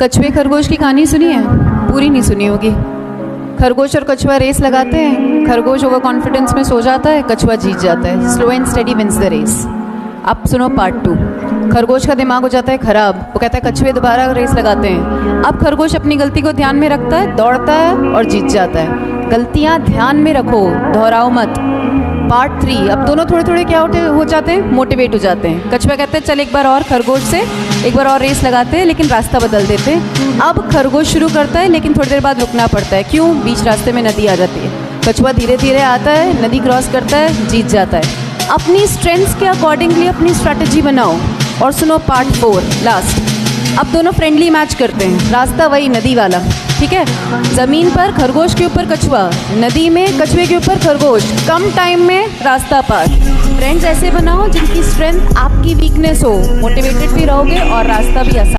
कछुए खरगोश की कहानी सुनी है? पूरी नहीं सुनी होगी। खरगोश और कछुआ रेस लगाते हैं। खरगोश ओवर कॉन्फिडेंस में सो जाता है, कछुआ जीत जाता है। Slow and steady wins the race. अब सुनो पार्ट 2। खरगोश का दिमाग हो जाता है खराब। वो कहता है कछुए दोबारा रेस लगाते हैं। अब खरगोश अपनी गलती को ध्यान में रखता है, दौड़ता है और जीत जाता है। गलतियाँ ध्यान में रखो, दोहराओ मत। पार्ट 3। अब दोनों थोड़े थोड़े क्या हो जाते हैं, मोटिवेट हो जाते हैं। कछुआ कहते हैं चल एक बार और खरगोश से एक बार और रेस लगाते हैं, लेकिन रास्ता बदल देते हैं। अब खरगोश शुरू करता है, लेकिन थोड़ी देर बाद रुकना पड़ता है। क्यों? बीच रास्ते में नदी आ जाती है। कछुआ धीरे धीरे आता है, नदी क्रॉस करता है, जीत जाता है। अपनी स्ट्रेंथ्स के अकॉर्डिंगली अपनी स्ट्रैटेजी बनाओ। और सुनो पार्ट 4 लास्ट। अब दोनों फ्रेंडली मैच करते हैं। रास्ता वही नदी वाला, ठीक है। ज़मीन पर खरगोश के ऊपर कछुआ, नदी में कछुए के ऊपर खरगोश। कम टाइम में रास्ता पार। फ्रेंड्स ऐसे बनाओ जिनकी स्ट्रेंथ आपकी वीकनेस हो। मोटिवेटेड भी रहोगे और रास्ता भी आसान